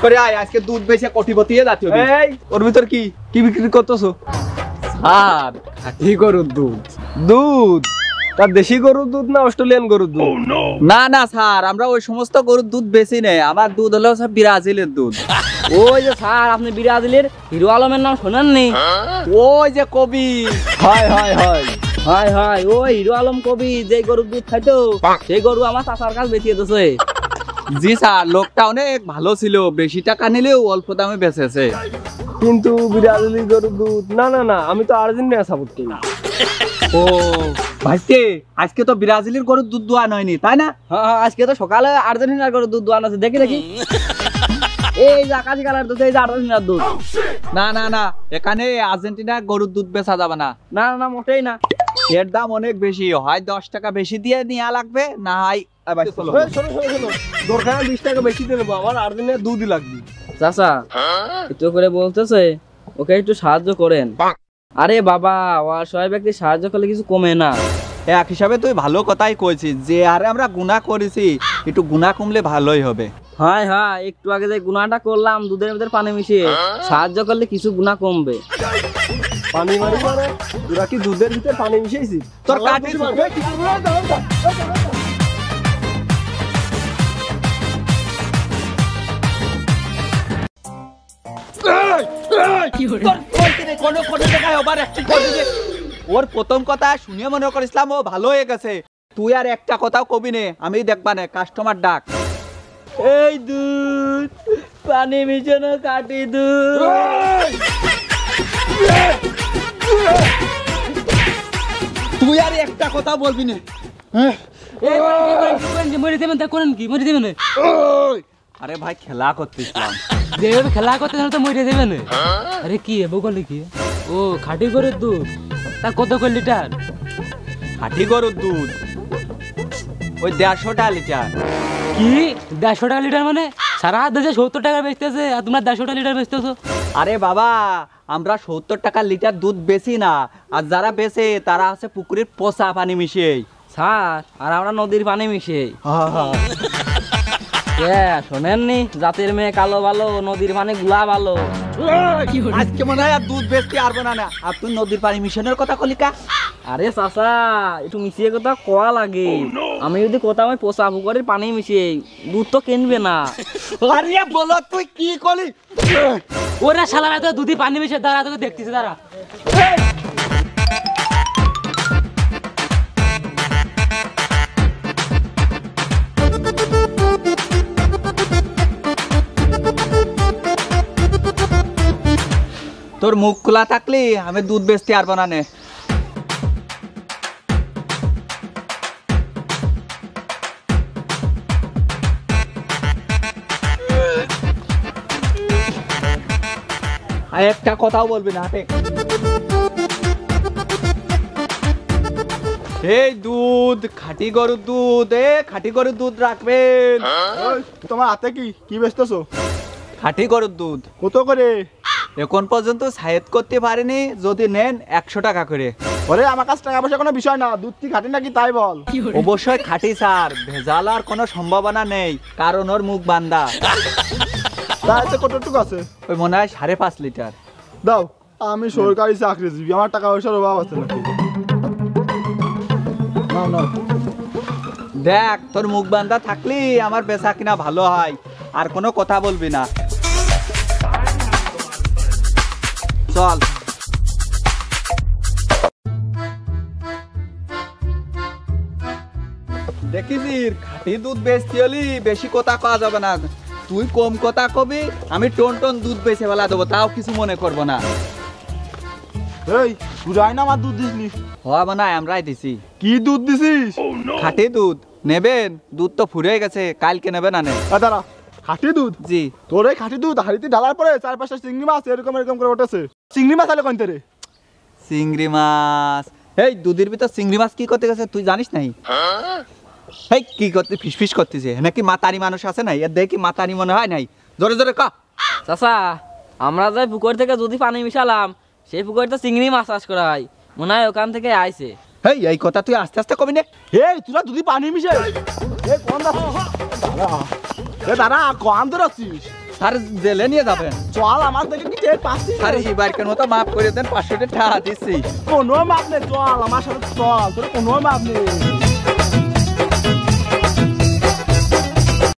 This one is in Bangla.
করে আয়, আজকে দুধ বেচে কোটিপতি হয়ে যাচ্ছি। এই ওর ভিতর কি কি বিক্রি করতেছো? স্যার খাঁটি গরুর দুধ। দুধ? তার দেশি গরুর দুধ না অস্ট্রেলিয়ান গরুর দুধ? না না স্যার, আমরা ওই সমস্ত গরুর দুধ বেশি নেই, আমার দুধ হলো সব ব্রাজিলের দুধ। ওই যে স্যার আপনি ব্রাজিলের হিরো আলমের নাম শোনেননি? ওই যে কবি। হয় হয় হয় হয় হয়, ওই হিরো আলম কবি যে গরুর দুধ খাইতো সেই গরু আমার চাচার কাছে বেচিয়ে দিয়েছে। জি স্যার, লোকটা অনেক ভালো ছিল, বেশি টাকা নিলেও অল্প দামে বেচেছে। কিন্তু ব্রাজিলি গরুর দুধ? না না না, আমি তো আর্জেন্টিনা সাপোর্ট করি। ও ভাইকে, আজকে তো ব্রাজিলের গরুর দুধ দোয়া হয়নি তাই না? হ্যাঁ, আজকে তো সকালে আর্জেন্টিনার গরুর দুধ দোয়ানো আছে, দেখি দেখি। এই যে আকাশি কালার দুধ, এই যে আর্জেন্টিনার দুধ। না না না, এখানে আর্জেন্টিনার গরুর দুধ বেচা যাবে না। না না, মোটেই না। এর দাম অনেক বেশি, হয় 10 টাকা বেশি দিয়ে নেওয়া লাগবে, না হয় শোনো শোনো শোনো, দরকার 20 টাকা বেশি দিয়ে নেবো, আমার আর্জেন্টিনার দুধই লাগবে। চাচা একটু করে বলতেছে, ওকে একটু সাহায্য করেন। আরে বাবা, অসহায় ব্যক্তি সাহায্য করলে কিছু কমে না। এক হিসাবে তুই ভালো কথাই কইছিস, যে আরে আমরা গুনাহ করেছি, একটু গুনাহ কমলে ভালোই হবে। হ্যাঁ হ্যাঁ, একটু আগে যে গুনাহটা করলাম দুধের ভিতর পানি মিশিয়ে, সাহায্য করলে কিছু গুনাহ কমবে। পানি মারি মানে? তোরা কি দুধের ভিতরে পানি মিশিয়েছিস? তোর কাটি ওর প্রথম কথা শুনে মনে করেছিলাম ও ভালো হয়ে গেছে, তুই আর একটা কথাও কবি নে, আমি দেখবা না, কাস্টমার ডাক। এই দুধ পানি মিশানো কাটি দুধ। তুই আর একটা কথা বলবি না। মরে দেবেন তা করেন কি? মরে দেবেন? আরে ভাই খেলা করতেছিলাম। যেভাবে খেলা করতে তো মরে দেবেন। আরে কি বলে কি? ও খাঁটি গরুর দুধ, তা কত করে লিটার? খাঁটি গরুর দুধ ওই 150 লিটার। কি 150 টাকা লিটার? মানে সারা দেশে 70 টাকা বেচতেছে আর তোমরা 150 লিটার বেচতেছো? আরে বাবা, আমরা 70 টাকা লিটার দুধ বেশি না, আর যারা বেচে তারা আছে পুকুরের পচা পানি মিশিয়ে। স্যার আর আমরা নদীর পানি মিশিয়ে। শোনেননি, জাতির মেয়ে কালো ভালো, নদীর পানি গুলা ভালো। আজকে মনে হয় আর দুধ বেচতে পারবো না। আর তুই নদীর পানি মিশনের কথা কলিকা? আরে চাচা, একটু মিশিয়ে কথা কোয়া লাগে। আমি যদি কোথাও আমি পোষা পুকুরের পানি মিশিয়ে, দুধ তো কিনবে না। আরে বলো তুই কি কলি? ওরা শালারা তো দুধে পানি মিশিয়ে দাঁড়া, তোকে দেখতেছে দাঁড়া। তোর মুখ খোলা থাকলে আমি দুধ বেচতে পারবো না নে। আর একটা কথাও বলবি না। হাতে এই দুধ খাঁটি গরুর দুধ, খাঁটি গরুর দুধ রাখবেন। তোমার হাতে কি কি বেচতেছো? খাঁটি গরুর দুধ। কত করে? এখন পর্যন্ত সাহেদ করতে পারিনি, যদি নেন 100 টাকা করে। ওরে আমার কাছে টাকা পয়সা কোনো বিষয় না, দুধ কি খাঁটি নাকি তাই বল। অবশ্যই খাঁটি স্যার, ভেজাল আর কোনো সম্ভাবনা নেই, কারণ ওর মুখ বান্ধা। তাইতে কতটুকু আছে? ওই মনে হয় 5.5 লিটার। দাও, আমি সরকারি চাকরিজীবী, আমার টাকা পয়সার অভাব আছে নাকি? নাও নাও। দেখ, তোর মুখ বান্ধা থাকলে আমার বেচা কিনা ভালো হয়, আর কোনো কথা বলবি না। চল। দেখিস খাঁটি দুধ বেচতে হলি বেশি কথা কওয়া যাবে না, তুই কম কথা কবি, আমি টন টন দুধ বেচে বেলা দেবো, তাও কিছু মনে করবো না। এই তুই না আমার দুধ দিসনি? হবে না, আমরাই দিছি। কি দুধ দিছিস? খাঁটি দুধ নেবেন? দুধ তো ফুরিয়ে গেছে, কালকে নেবেন আনে। দাঁড়া, খাঁটি দুধ? জি। তোর এই খাঁটি দুধ হাড়িতে ঢালার পরে 4-5টা চিংড়ি মাছ এরকম এরকম করে উঠেছে। চিংড়ি মাছ আলে কোনতে রে? চিংড়ি মাছ? এই দুধের ভিতর চিংড়ি মাছ কি করতে গেছে তুই জানিস নাই? এই কি করতে ফিসফিস করতেছে নাকি? মাতারি মানুষ আছে নাই? এর দেখি মাতারি মনে হয় নাই, জোরে জোরে কা। চাচা, আমরা যে পুকুর থেকে যদি পানি মিশালাম, সেই পুকুরে তো চিংড়ি মাছ চাষ করা হয়, মনে হয় ওখান থেকে আইছে। এই এই কথা তুই আস্তে আস্তে কবি না। এই তোরা দুধি পানি মিশে এই কোন দাঁড়া, এ দাঁড়া, কোন ধরছিস? আর জেলে নিয়ে যাবেন। চল আমার থেকে কি টের পাচ্ছিস? আরে এবারকার মতো মাফ করে দেন, 500 টাকা দিচ্ছি। কোনো মাপ নেই, চল আমার সাথে চল, তোর কোনো মাপ নেই।